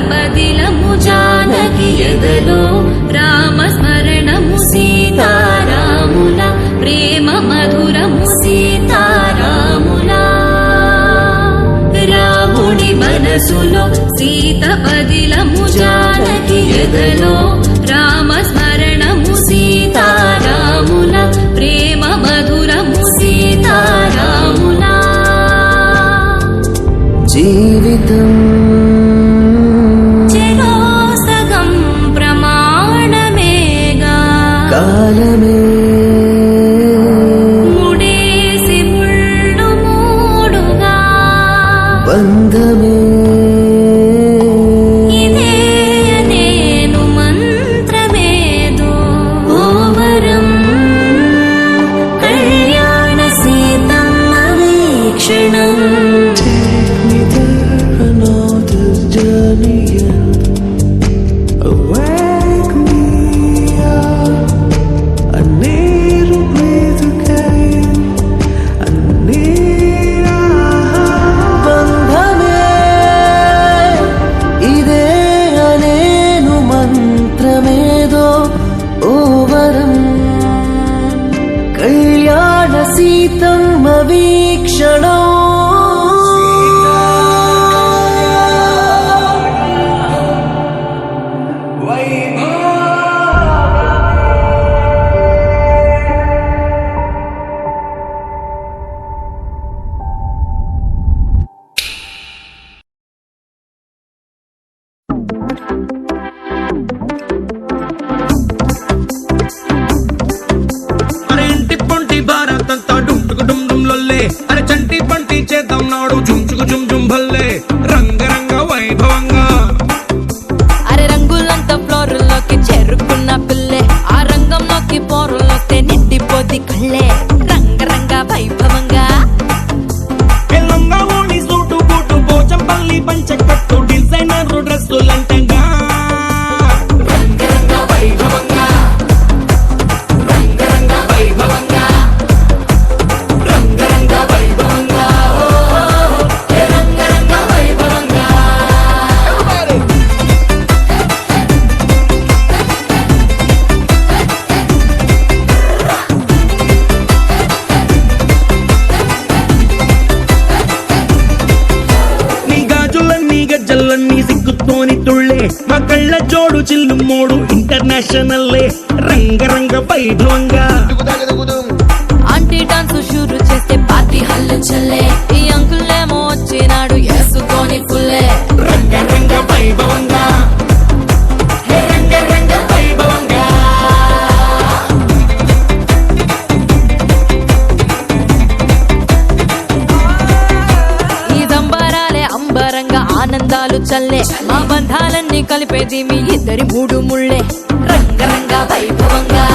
పదిలము జానకి ఎదలో రామస్మరణము సీతారాముల ప్రేమ మధురము సీతారాముల రాముడి మనసులో సీత పదిలము జానకి ఎదలో రామస్మరణము సీతారాముల ప్రేమ మధురము సీతారాముల జీవితం చెరోసగం ప్రమాణమేగా కాలమే ముడేసి ముళ్ళు మూడుగా బంధమే ఇదే నేను మంత్రమేదో ఓవరం కళ్యాణ సీతమ్మ వీక్షణం కళ్యాణ సీతమ్మ వీక్షణం అరే చంటి పంటి చేద్దాం నాడు చుంచుకు చుమ్ చుమ్ భల్లే రంగరంగ వైభవంగా అరే రంగులంతా ఫ్లోర్లోకి చేరుకున్న పిల్లే ఆ రంగంలోకి పోరులోకి నిండిపోది కళ్ళే రంగరంగ వైభవంగా పిల్లంగా ఓణి సూటు బూటు పోచంపల్లి పంచకట్టు డిజైనర్ డ్రెస్సులంటంగా రంగరంగ వైభవంగా రంగరంగ వైభవంగా రంగరంగ వైభవంగా రంగరంగ వైభవంగా నీ గాజులన్నీ గజ్జలన్నీ సిగ్గుతోని తుళ్ళే మా కళ్ళ జోడు చిల్లు మోడు ఇంటర్నేషనల్లే రంగరంగ వైభవంగా ఆంటీ డాన్స్ షూరు చేస్తే పార్టీ హల్లు చల్లే ఈ అంకులేమో వచ్చినాడు వేసుకొని ఫుల్లే రంగరంగ వైభవంగా రంగరంగ వైభవంగా ఈ దంబరాలే అంబరంగా ఆనందాలు చల్లే మా బంధాలన్నీ కలిపేది మీ ఇద్దరి మూడు ముళ్ళే రంగరంగ వైభవంగా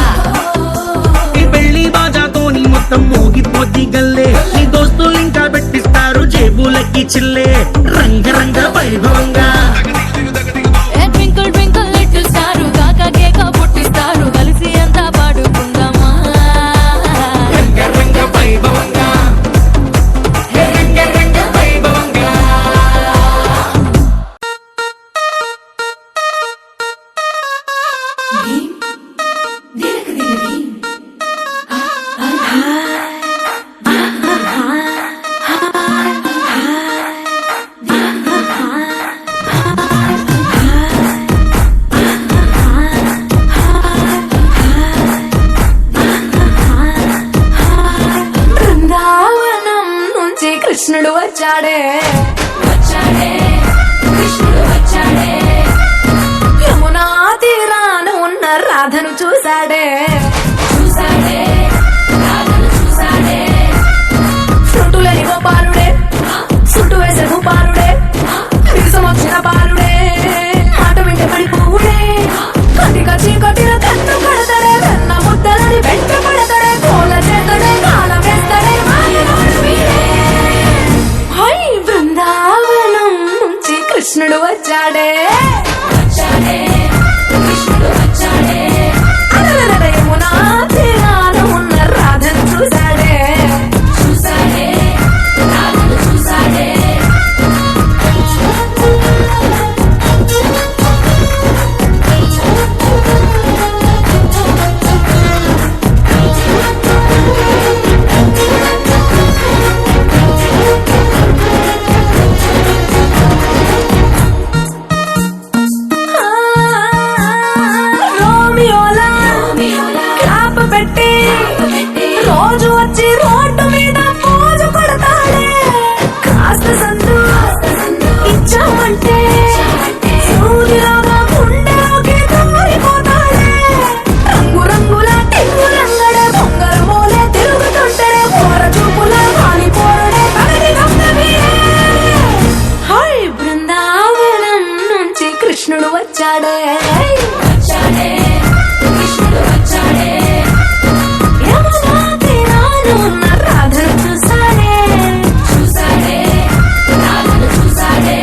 ఈ పెళ్లి బాజాతోని మొత్తం మోగిపోద్ది గల్లే నీ దోస్తులు ఇంకా పెట్టిస్తారు జేబులకి చిల్లే రంగరంగ వైభవంగా ట్వింకిల్ ట్వింకిల్ లిటిల్ స్టార్ కాక కేక పుట్టిస్తారు కలిసి అంతా పాడుకుందామా రంగరంగ వైభవంగా రంగరంగ వైభవంగా బృందావనం నుంచి కృష్ణుడు వచ్చాడే కృష్ణుడు వచ్చాడే యమునా తీరాన ఉన్న రాధను చూశాడే చుట్టులేని గోపాలుడే చుట్టూ వేసే గోపాలుడే విరసం వచ్చిన బాలుడే మాట వెంట పడిపోవుడే కటిక చీకటిన కన్ను పడతాడే వెన్న ముద్దలని వెంట పడతాడే కోల చేతడే కాల వేస్తాడే మాయలోడు వీడే హై బృందావనం నుంచి కృష్ణుడు వచ్చాడే కృష్ణుడు వచ్చాడే యమునా రోజు వచ్చి రోడ్డు మీద పోజు కొడతాడే కాస్త సందు ఇచ్చామంటే సూదిలాగా గుండెలోకి దూరిపోతాడే రంగు రంగుల టింగు రంగడే బొంగర మోలే తిరుగుతుంటాడే పోర చూపుల వాణి పోరడే తనని నమ్మవే హాయ్ బృందావనం నుంచి కృష్ణుడు వచ్చాడే కృష్ణుడు వచ్చాడే యమునా తీరాన ఉన్న రాధను చూసాడే రాధను చూసాడే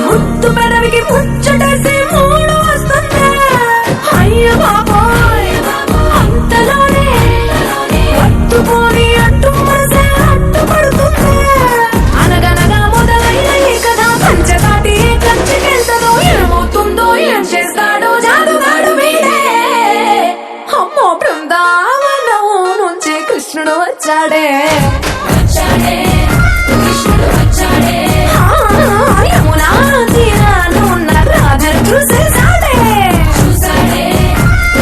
ముద్దు పెదవికి ముచ్చటేసి మూడు వస్తుంది అయ్య బాబోయ్ అంతలోనే పట్టుకొని అట్టు మనసే అడ్డుపడుతుంది అనగనగా మొదలైన ఈ కథ పంచదాటి కంచికెళ్తదో ఏమవుతుందో ఏం చేస్తాడో జాదుగాడు వీడే అమ్మో బృందావనం నుంచి కృష్ణుడు వచ్చాడే కృష్ణుడు వచ్చాడే యమునా తీరాన ఉన్న రాధను చూసేసాడే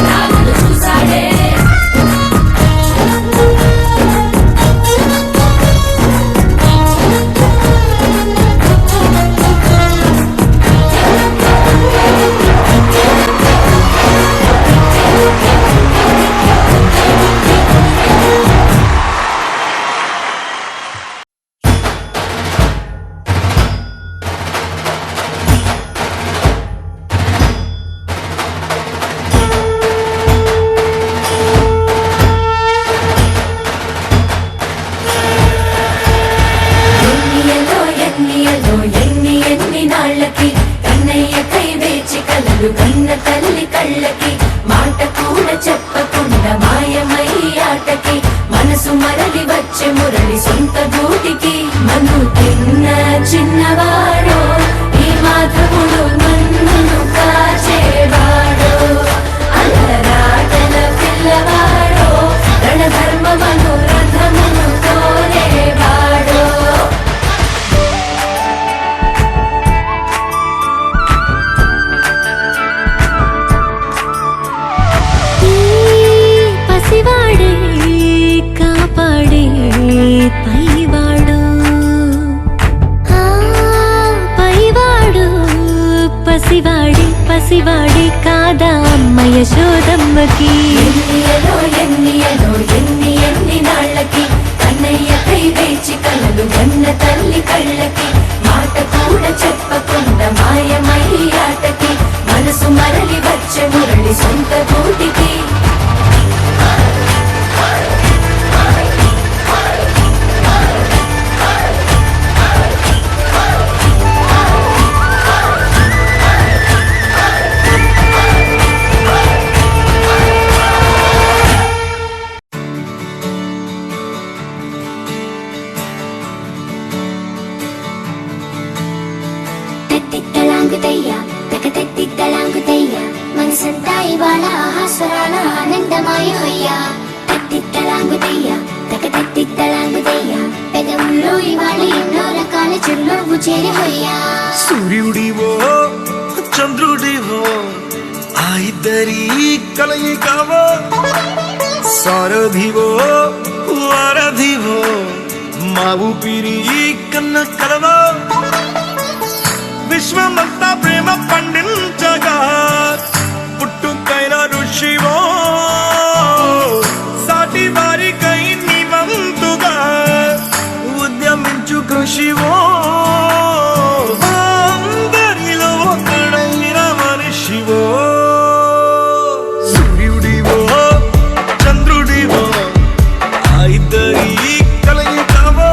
రాధను చూసాడే ఎన్ని నాళ్ళకి కన్నయ్య కై వేచి కలలు కన్న తల్లి కళ్ళకి మాట కూడా చెప్పకుండా మాయమై ఆటకి మనసు మరలి వచ్చే మురళి సొంత గూటికి మను తిన్న చిన్నవాడో ఈ మాధవుడు నన్ను కాచేవాడో అల్లరాటల పిల్లవాడో రణధర్మమను రథమును కోరేవాడో పసివాడే కాపాడే పైవాడు పైవాడు పసివాడే కాదా అమ్మ యశోదమ్మకి ఎన్ని నాళ్ళకి కన్నయ్య కై వేచి కలలు గన్న తల్లి కళ్ళకి మాట కూడా చెప్పకుండా మాయమై ఆటకి మనసు మరలి వచ్చే మురళి సొంత గూటికి మనసంతా ఇవాళ ఆహాస్వరాల ఆనందమాయమయ్యా తత్తిత్తలాంగుతయ్యా తకతత్తిత్తలాంగుతయ్యా పెదవుల్లో ఇవాళ ఎన్నో రకాల చిరునవ్వు చేరిపోయ్యా సూర్యుడివో చంద్రుడివో ఆ ఇద్దరి కలయికవో సారథివో వారధివో మా ఊపిరి కన్న కలవో విశ్వమంతా ప్రేమ పండించగా పుట్టుకైన ఋషివో సాటి వారికై నివంతుగా ఉద్యమించు కృషివో అందరిలో ఒకడైన మనిషివో సూర్యుడివో చంద్రుడివో ఆ ఇద్దరి కలయికవో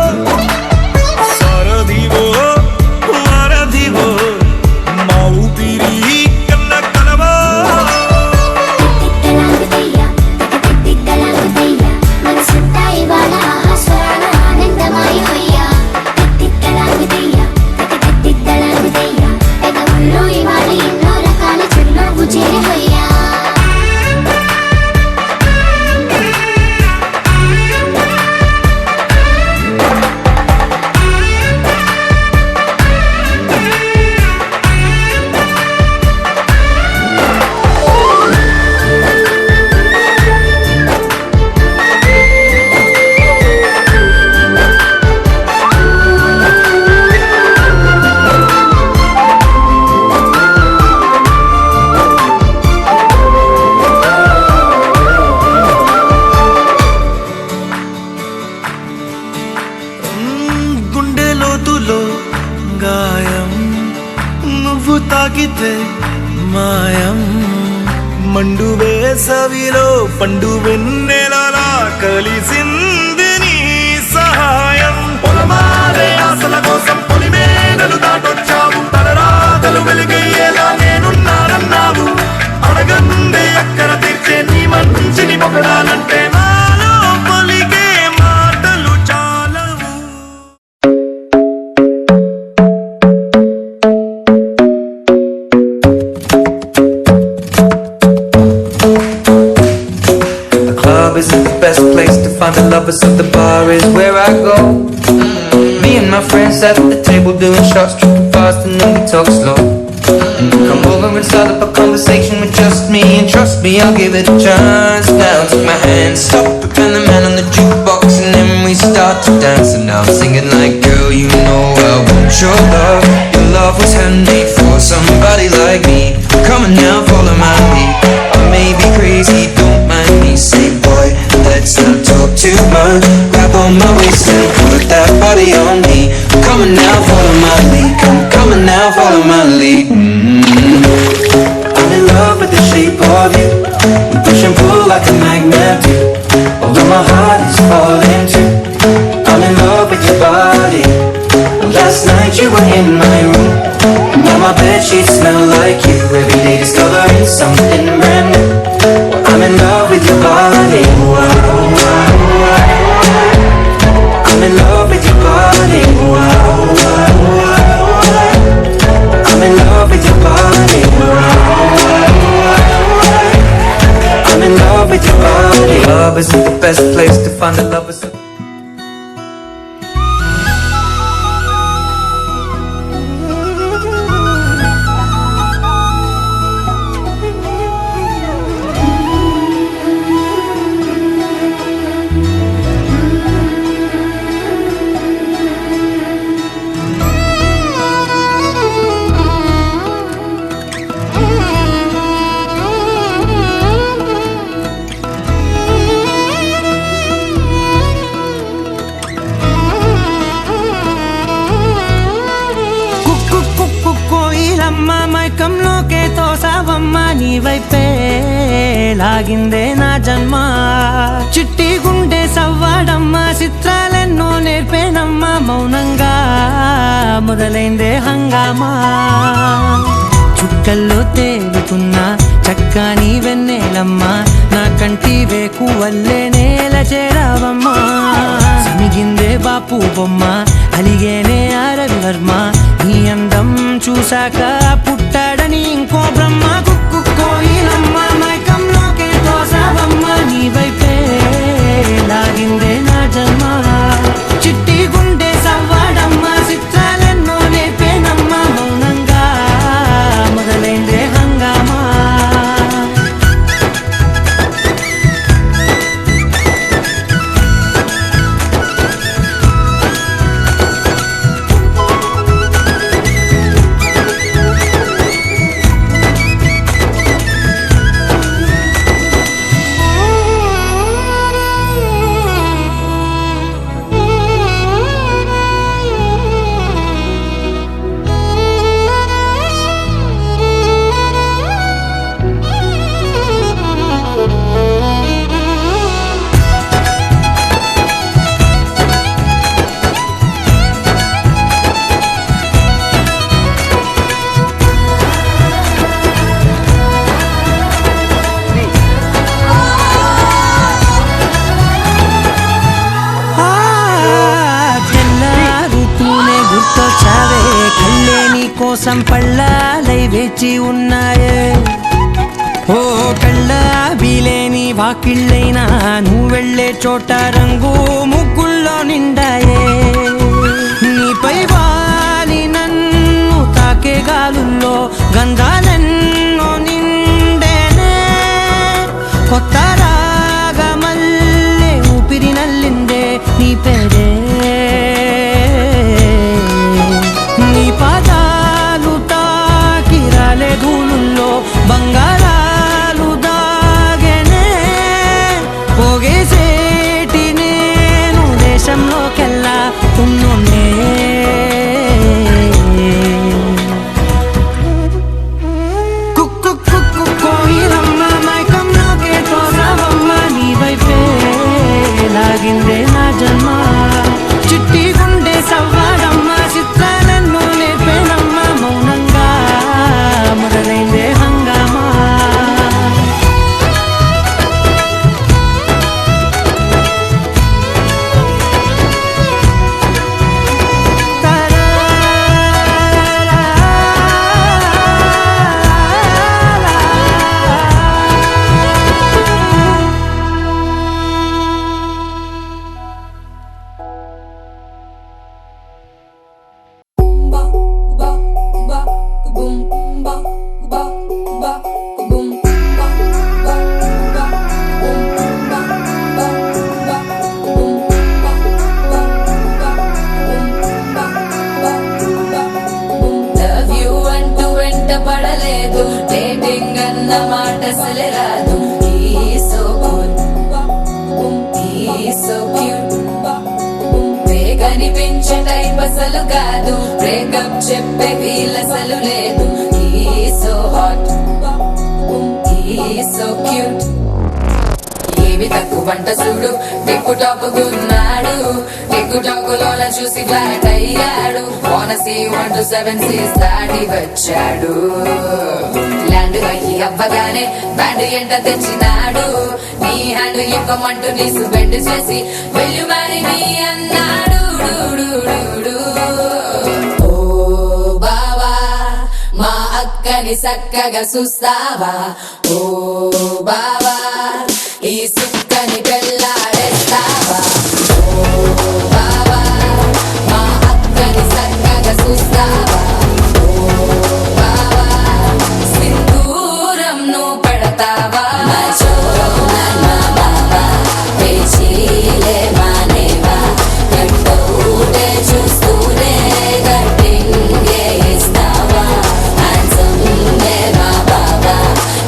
నువ్వే మాయం మండు వేసవిలో పండు వెన్నెలలా కలిసింది నీ సహాయం పొలమారే ఆశల కోసం పొలిమేనలు దాటొచ్చావు తలరాతలు వెలుగయ్యేలా నేనున్నానన్నావు అడగందే అక్కర తీర్చే నీ మంచిని పొగడాలంటే నాలో పలికే మాటలు చాలవు The club isn't the best place to find the lovers, so the bar is where I go. Me and my friends at the table doing shots, tripping fast and then we talk slow. Come over and start up a conversation with just me, and trust me, I'll give it a chance. Now take my hand, stop it, and the man on the jukebox, and then we start to dance. And now I'm singing like, girl, you know I want your love. Your love was handmade for somebody like me. Come on now, follow my lead. I may be crazy, don't mind me. Say, boy, let's not talk too much. Grab on my waist and put that body on me. Come on now, follow my lead. Come on now, follow my lead. I'm in love with the shape of you. We push and pull like a magnet do. Although my heart is falling too. I'm in love with your body. Last night you were in my room. Now my bedsheets smell like you. Every day discovering something brand new. I'm in love with your body. I'm in love with your body. I'm in love with your body. I'm in love with your body. Love isn't the best place to find the lovers. మైకంలోకే తోసావమ్మ నీ వైపే లాగిందే నా జన్మ చిట్టి గుండె సవ్వాడమ్మ చిత్రాలెన్నో నేర్పేనమ్మ మౌనంగా మొదలైందే హంగామా చుక్కల్లో తేలుతున్న చక్కని వెన్నెలమ్మ నా కంటి వేకు వల్లే నేల చేరావమ్మా సమిగిందే బాపు బొమ్మ అలిగేనే రవివర్మ నీ అందం చూశాక పుట్టాడని ఇంకో బ్రహ్మ కుక్కు కోయిలమ్మ మైకంలోకే తోసావమ్మ నీ వైపే లాగిందే నా జన్మ చిట్టి గుండె సవ్వాడమ్మ చిత్రాలెన్నో నేర్పేనమ్మ మౌనంగా మొదలైందే హంగామా కోసం పళ్ళాలై వేచి ఉన్నాయే ఓ కళ్ళ వీలేని వాకిళ్ళైనా నువ్వు వెళ్ళే చోట రంగు ముగ్గుల్లో నిండాయే నీపై వాలి నన్ను తాకే గాలుల్లో గంధాలెన్నో నిండేనే కొత్త రాగమల్లే ఊపిరి నల్లిందే నీ పేరే నీ పాదాలు తాకి రాలే ధూళుల్లో బంగారాలు దాగెనే పోగేసేటి నేను దేశంలోకెల్లా ఉన్నోనే సాగిందే నా జన్మ చిట్టి గుండె సవ్వాడమ్మ చిత్రాలెన్నో నేర్పేనమ్మ మౌనంగా మొదలైందే హంగామా పడలేదు డేటింగ్ అన్న మాట అసలే రాదు సో క్యూట్ కనిపించే టైప్ అసలు కాదు బ్రేకప్ చెప్పే ఫీల్ అసలు లేదు సో హాట్ సో క్యూట్ ఏవి తక్కువ వంట చూడు టిక్కు టాప్ గున్నాడు టిక్కు టాక్ లోన చూసి ఫ్లాట్ అయ్యాడు వానసీ 1 to 7 సీస్ దాటి వచ్చాడు ల్యాండ్ అయ్యి అవ్వగానే బ్యాండ్ ఎంట తెచ్చినాడు నీ హ్యాండ్ ఇవ్వమంటూ నీసు బెండ్ చేసి వెళ్ళు మరి నీ అన్నాడు ఓ బావా మా అక్కని చక్కగా చూస్తావా ఓ బావా ఈ సుక్కని పెళ్ళాడేస్తావా ఓ బావా మా అక్కని చక్కగా చూస్తావా ఓ బావా సింధూరం నువ్వు పెడతావా మా బావా పేచీలే మానేవా కట్టూటే చూస్తూనే కట్టింగే ఇస్తావా హ్యాండ్సమ్మే మా బావా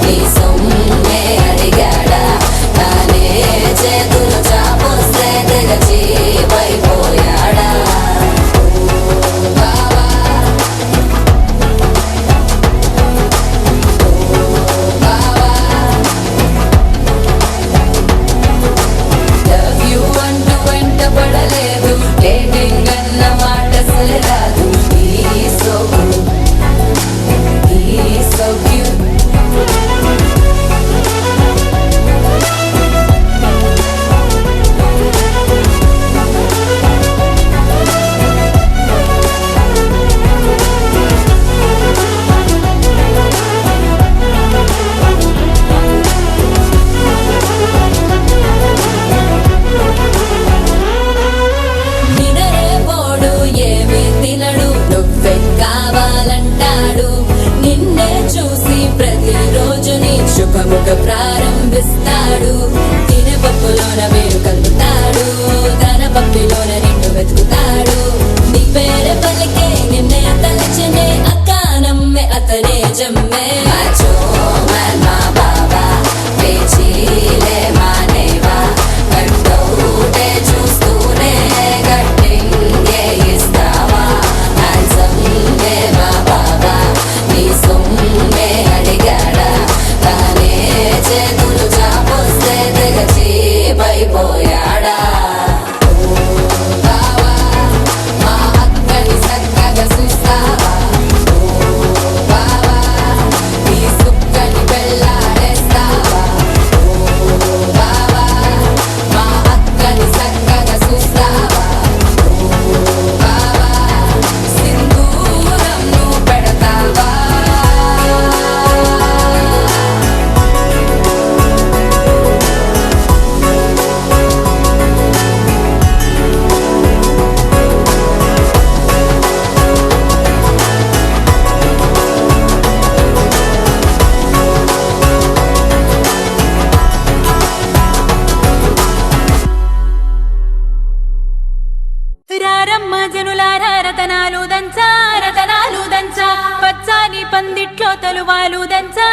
నీ సొమ్మే అడిగాడా తానే చేతులు చాపొస్తే తెగచి పైపోయాడా బావా బావా లవ్ యూ అంటూ వెంట పడలేదు డేటింగ్ అన్న మాట అసలు రాదు సో క్యూట్ నినరేపోడు ఏమి తినడు నువ్వే కావాలంటాడు నిన్నే చూసి ప్రతిరోజు నీ శుభముఖ ప్రారంభిస్తాడు తినే పప్పులోన వేరు కలుపుతాడు తన పప్పిలోన నిన్ను వెతుకుతాడు నీ పేరే పలికే నిన్నే తలచనే అక్కానమ్మే అతనే జమ్మే మా బాబా పేచీలే మానేవా కట్టౌటే చూస్తూనే కట్టింగే ఇస్తావా హ్యాండ్సమ్మే మా బాబా నీ సొమ్మే అడిగాడా తానే చేతులు చాపొస్తే తెగచి పైపోయాడా బావా మా అక్కని చక్కగా చూస్తావా బావా నీ సుక్కని పెళ్ళాడేస్తావా బావా మా అక్కని చక్కగా చూస్తావా బావా సింధూరం నువ్వు పెడతావా రారమ్మ జనులారా రతనాలు దంచా పచ్చాని పందిట్లో తలువాలు దంచా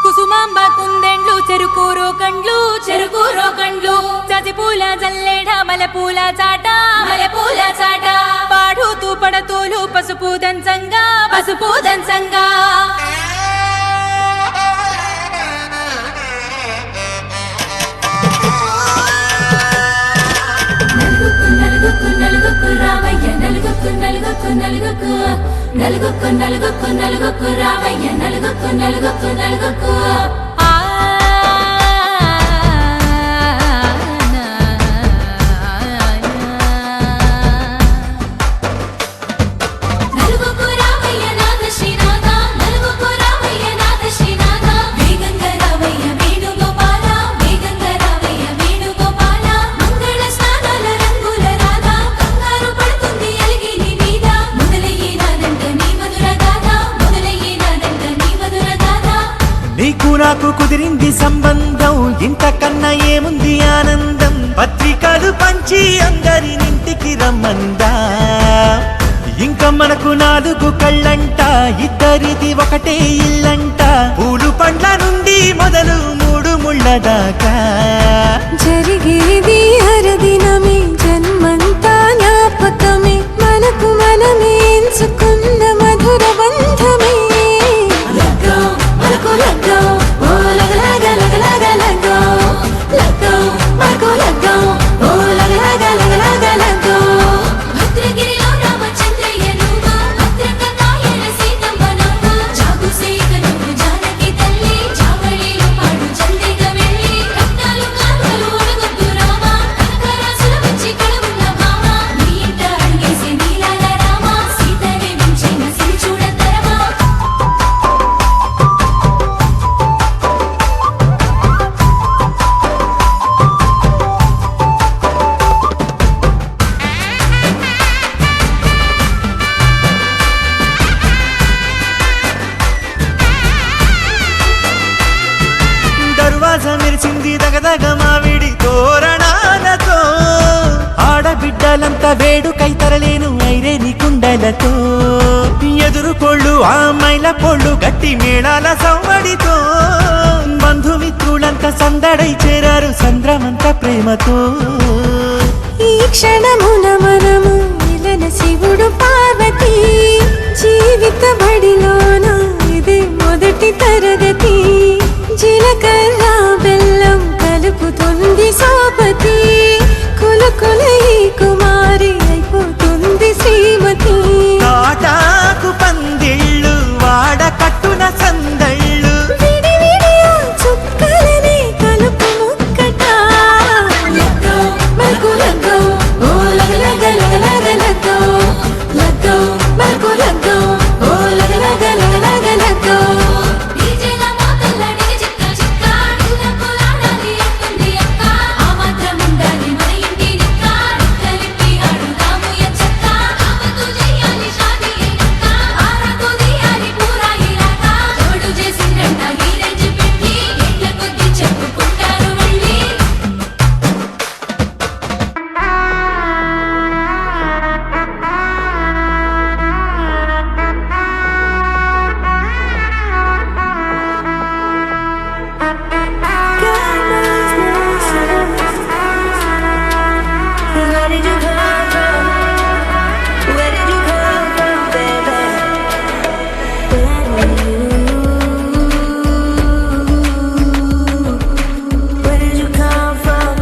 కుసుమాంబ కుందెండ్లు చెరుకూరో కండ్లు చజిపూల జల్లేడ మలపూల చాట పాడుతూ పడతూలు పసుపు దంచంగా నలుగుకు నలుగుకు నలుగుకు నలుగుకు నలుగుకు నలుగుకు రావయ్య నలుగుకు నలుగుకు నలుగుకు ఆ నలుగుకు రావయ్య నాథ శ్రీనాథ నలుగుకు రావయ్య నాథ శ్రీనాథ వేగంగా రావయ్య వేణుగోపాల వేగంగా రావయ్య వేణుగోపాల మంగళ స్నానాల రంగుల రాధా కంగారు పడుతుంది అలిగి నీ మీద మొదలయ్యేనాదంట నీ మధుర గాథ మొదలయ్యేనాదంట నీ మధుర గాథ నీకు నాకు కుదిరింది సంబంధం ఇంతకన్నా ఏముంది ఆనందం పత్రికలు పంచి అందరినింటికి రమ్మందా ఇంకా మనకు 4 కళ్ళంట ఇద్దరిది ఒకటే ఇల్లంట పూలు పండ్ల నుండి మొదలు 3 ముళ్ళ దాకా జరిగేది హరదినమే జన్మంతా జ్ఞాపకమే మనకు మనమే ఎంచుకున్న మధుర బంధమే లగ్గో మనకు లగ్గో ఓ లగలగ లగలగ లగ్గో లగ్గో మనకు లగ్గో ఓ లగలగ లగలగ లగ్గో భద్రగిరిలో రామచంద్రయ్య నువ్వు భద్రకాయల సీతమ్మ నువ్వు జాగు సేక నువ్వు జానకి తల్లి జావళిలో పాడు చందిగా వెళ్ళి రత్నాలు కాంతలు ఒడగొద్దు రామ కనకరాసుల వచ్చి కడవున్న భామ నీ ఇంట అడిగేసి నీలాల రామ సీతనే మించిన సిరి చూడతరమా దర్వాజా మెరిసింది దగదగ మావిడి తోరణాలతో ఆడబిడ్డలంతా వేడుకై తరలేను ఐరేని కుండలతో ఎదురుకోళ్ళు ఆ మైల పొళ్ళు గట్టి మేళాల సవ్వడితో బంధుమిత్రులంతా సందడై చేరారు సంద్రమంత ప్రేమతో ఈ క్షణమున మనము మిలన శివుడు పార్వతి జీవిత బడిలోన ఇది మొదటి తరగతి జీలకర్ర బెల్లం కలుపుతుంది సోపతి కులకుల ఈ కుమారి అయిపోతుంది శ్రీమతి తాటాకు పందిళ్ళు వాడ కట్టున సందళ్ళు విడి విడియా చుక్కలనే కలుపు ముక్కట లగ్గో మనకు లగ్గో ఓ లగలగ లగలగ లగ్గో లగ్గో మనకు లగ్గో ఓ లగలగ లగలగ లగ్గో డీజేల మోతల్ల డిగ చిక్క చిక్క ఇళ్ళకు ఆడాలి అంటుంది అక్క ఆ మాత్రం ఉండాలి మన ఇంటి నిక్క నిక్కలిప్పి ఆడుదాము ఎంచక్క ఆపతు చెయ్యాలి షాదీ అక్క ఆరతు తీయాలి పూరా ఇలాక తోడు చేసిందంట ఈ రేంజ్ పెట్టి ఎట్ల కొద్ది చెప్పుకుంటారు వెళ్ళి Where did you come from? Where did you come from, baby? Where did you come from?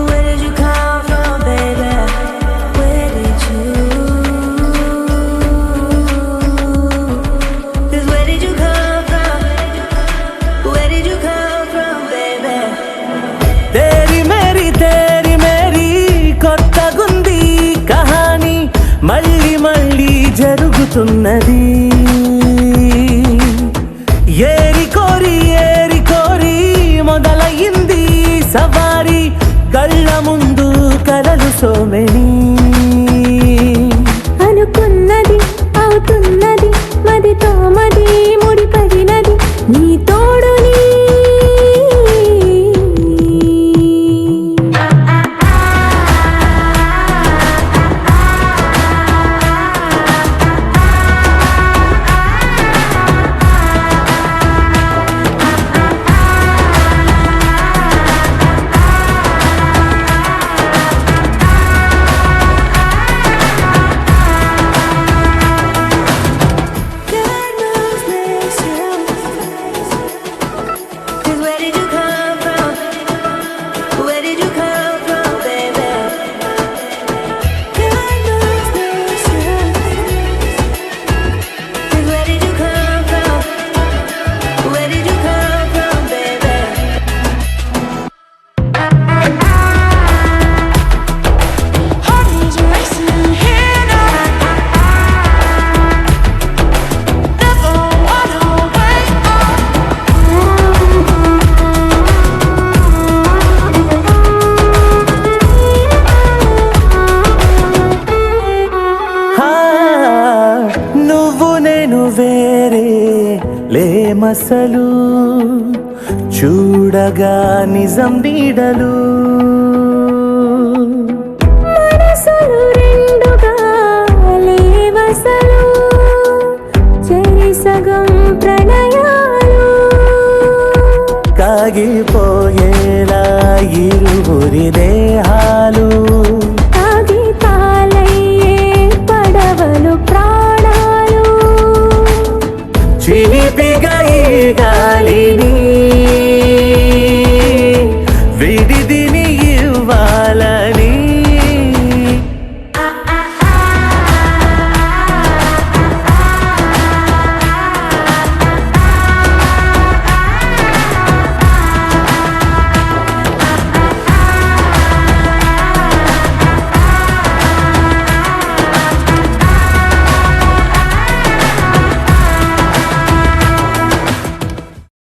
Where did you come from, baby? Where did you? 'Cause where did you come from? Where did you come from, baby? Theri Mary కొత్తగుంది కహాని మళ్ళీ మళ్ళీ జరుగుతున్నది ఏరి కోరి మొదలయ్యింది సవారి కళ్ళ ముందు కలలు సోమెని అనుకున్నది అవుతున్నది మదితో మది ముడిపడినది నీ తోడుని ఏమసలు చూడగా నిజం నీడలు మనసులు రెండుగా లేవసలు చెరి సగం ప్రణయాలు కాగిపోయేలా ఇరువురి దేహాలు కాగితాలయ్యే పడవలు ప్రాణాలు చిలిపిగా ఈ గాలిని